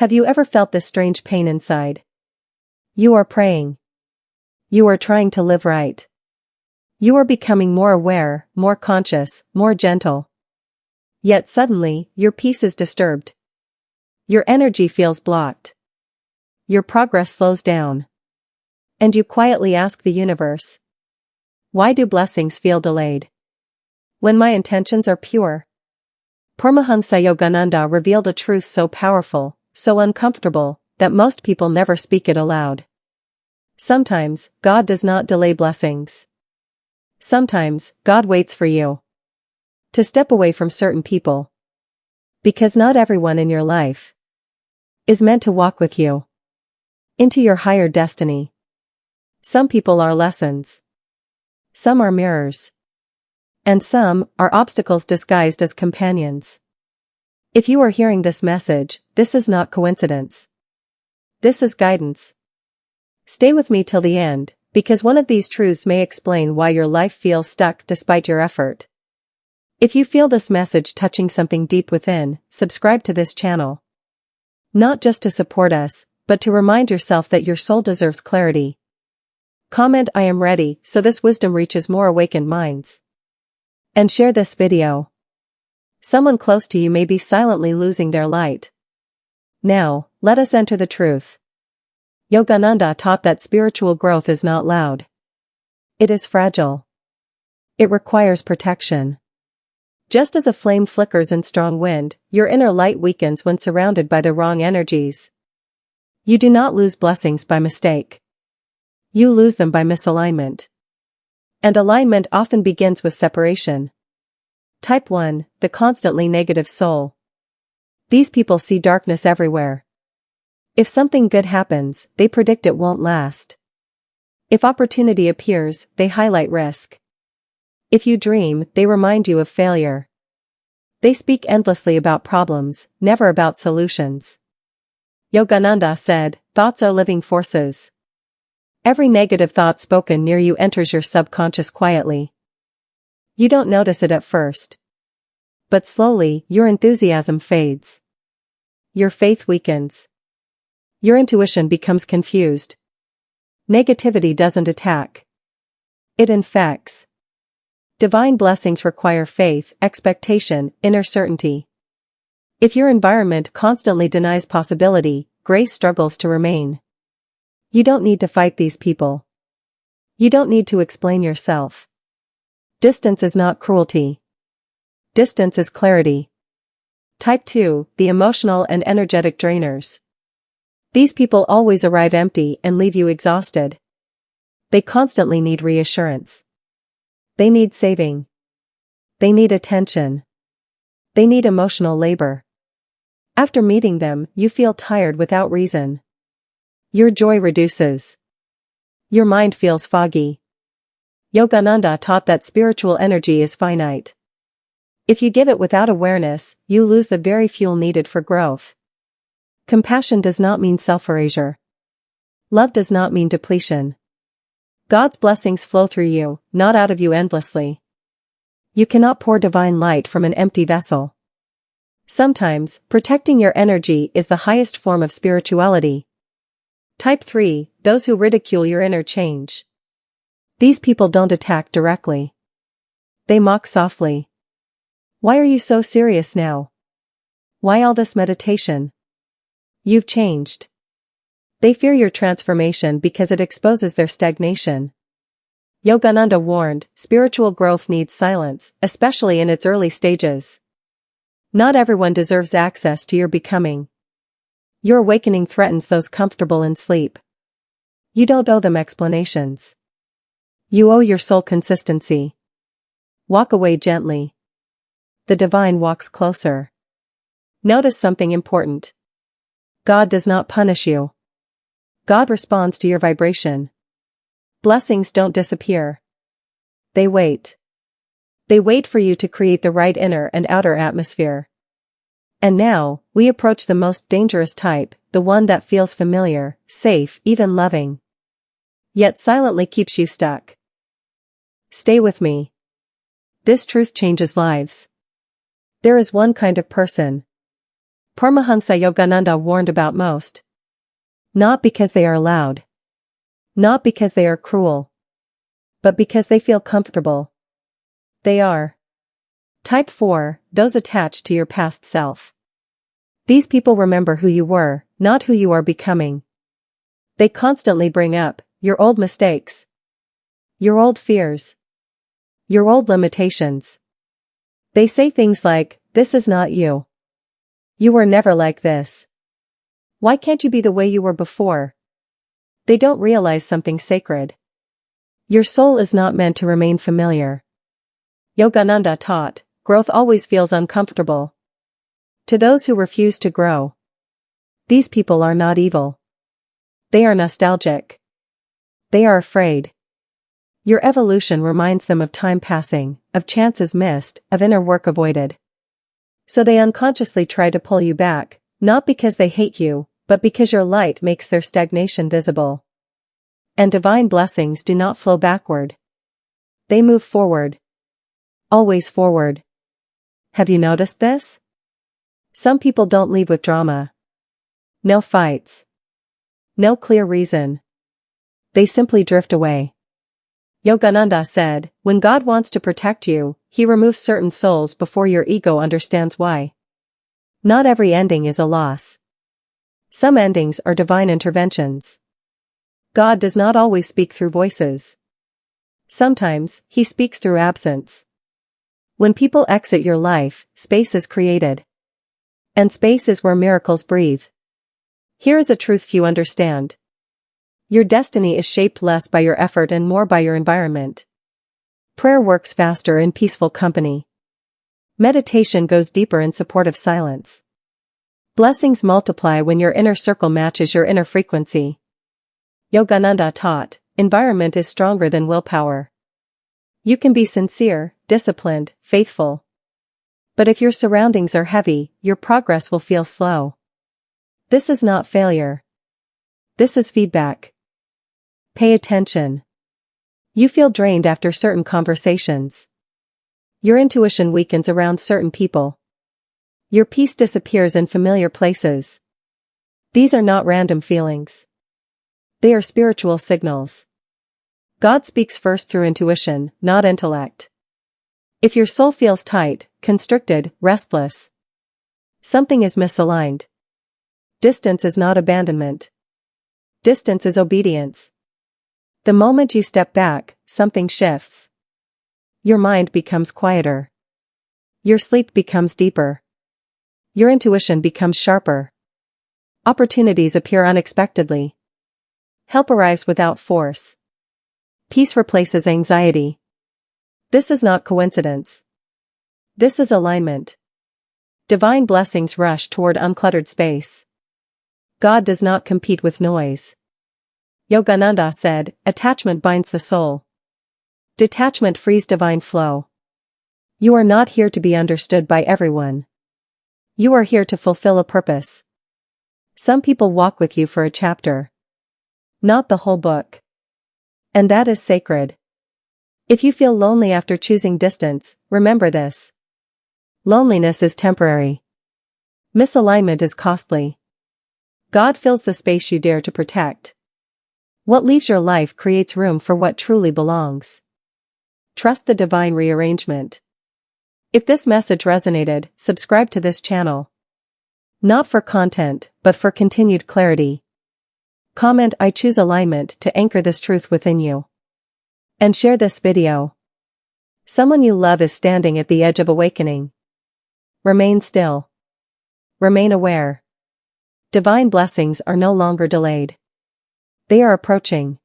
Have you ever felt this strange pain inside? You are praying. You are trying to live right. You are becoming more aware, more conscious, more gentle. Yet suddenly, your peace is disturbed. Your energy feels blocked. Your progress slows down. And you quietly ask the universe, why do blessings feel delayed? When my intentions are pure. Paramhansa Yogananda revealed a truth so powerful, so uncomfortable, that most people never speak it aloud. Sometimes, God does not delay blessings. Sometimes, God waits for you to step away from certain people. Because not everyone in your life is meant to walk with you into your higher destiny. Some people are lessons. Some are mirrors. And some are obstacles disguised as companions. If you are hearing this message, this is not coincidence. This is guidance. Stay with me till the end, because one of these truths may explain why your life feels stuck despite your effort. If you feel this message touching something deep within, subscribe to this channel. Not just to support us, but to remind yourself that your soul deserves clarity. Comment I am ready so this wisdom reaches more awakened minds. And share this video. Someone close to you may be silently losing their light. Now, let us enter the truth. Yogananda taught that spiritual growth is not loud. It is fragile. It requires protection. Just as a flame flickers in strong wind, your inner light weakens when surrounded by the wrong energies. You do not lose blessings by mistake. You lose them by misalignment. And alignment often begins with separation. Type 1, the constantly negative soul. These people see darkness everywhere. If something good happens, they predict it won't last. If opportunity appears, they highlight risk. If you dream, they remind you of failure. They speak endlessly about problems, never about solutions. Yogananda said, thoughts are living forces. Every negative thought spoken near you enters your subconscious quietly. You don't notice it at first. But slowly, your enthusiasm fades. Your faith weakens. Your intuition becomes confused. Negativity doesn't attack. It infects. Divine blessings require faith, expectation, inner certainty. If your environment constantly denies possibility, grace struggles to remain. You don't need to fight these people. You don't need to explain yourself. Distance is not cruelty. Distance is clarity. Type 2, the emotional and energetic drainers. These people always arrive empty and leave you exhausted. They constantly need reassurance. They need saving. They need attention. They need emotional labor. After meeting them, you feel tired without reason. Your joy reduces. Your mind feels foggy. Yogananda taught that spiritual energy is finite. If you give it without awareness, you lose the very fuel needed for growth. Compassion does not mean self-erasure. Love does not mean depletion. God's blessings flow through you, not out of you endlessly. You cannot pour divine light from an empty vessel. Sometimes, protecting your energy is the highest form of spirituality. Type 3, those who ridicule your inner change. These people don't attack directly. They mock softly. Why are you so serious now? Why all this meditation? You've changed. They fear your transformation because it exposes their stagnation. Yogananda warned, spiritual growth needs silence, especially in its early stages. Not everyone deserves access to your becoming. Your awakening threatens those comfortable in sleep. You don't owe them explanations. You owe your soul consistency. Walk away gently. The divine walks closer. Notice something important. God does not punish you. God responds to your vibration. Blessings don't disappear. They wait. They wait for you to create the right inner and outer atmosphere. And now, we approach the most dangerous type, the one that feels familiar, safe, even loving. Yet silently keeps you stuck. Stay with me. This truth changes lives. There is one kind of person. Paramhansa Yogananda warned about most. Not because they are loud. Not because they are cruel. But because they feel comfortable. They are. Type 4, those attached to your past self. These people remember who you were, not who you are becoming. They constantly bring up your old mistakes, your old fears, your old limitations. They say things like, "This is not you. You were never like this. Why can't you be the way you were before?" They don't realize something sacred. Your soul is not meant to remain familiar. Yogananda taught, growth always feels uncomfortable. To those who refuse to grow. These people are not evil. They are nostalgic. They are afraid. Your evolution reminds them of time passing, of chances missed, of inner work avoided. So they unconsciously try to pull you back, not because they hate you, but because your light makes their stagnation visible. And divine blessings do not flow backward. They move forward. Always forward. Have you noticed this? Some people don't leave with drama. No fights. No clear reason. They simply drift away. Yogananda said, when God wants to protect you, He removes certain souls before your ego understands why. Not every ending is a loss. Some endings are divine interventions. God does not always speak through voices. Sometimes, He speaks through absence. When people exit your life, space is created. And space is where miracles breathe. Here is a truth few understand. Your destiny is shaped less by your effort and more by your environment. Prayer works faster in peaceful company. Meditation goes deeper in supportive silence. Blessings multiply when your inner circle matches your inner frequency. Yogananda taught, environment is stronger than willpower. You can be sincere, disciplined, faithful. But if your surroundings are heavy, your progress will feel slow. This is not failure. This is feedback. Pay attention. You feel drained after certain conversations. Your intuition weakens around certain people. Your peace disappears in familiar places. These are not random feelings. They are spiritual signals. God speaks first through intuition, not intellect. If your soul feels tight, constricted, restless, something is misaligned. Distance is not abandonment. Distance is obedience. The moment you step back, something shifts. Your mind becomes quieter. Your sleep becomes deeper. Your intuition becomes sharper. Opportunities appear unexpectedly. Help arrives without force. Peace replaces anxiety. This is not coincidence. This is alignment. Divine blessings rush toward uncluttered space. God does not compete with noise. Yogananda said, attachment binds the soul. Detachment frees divine flow. You are not here to be understood by everyone. You are here to fulfill a purpose. Some people walk with you for a chapter. Not the whole book. And that is sacred. If you feel lonely after choosing distance, remember this. Loneliness is temporary. Misalignment is costly. God fills the space you dare to protect. What leaves your life creates room for what truly belongs. Trust the divine rearrangement. If this message resonated, subscribe to this channel. Not for content, but for continued clarity. Comment I choose alignment to anchor this truth within you. And share this video. Someone you love is standing at the edge of awakening. Remain still. Remain aware. Divine blessings are no longer delayed. They are approaching.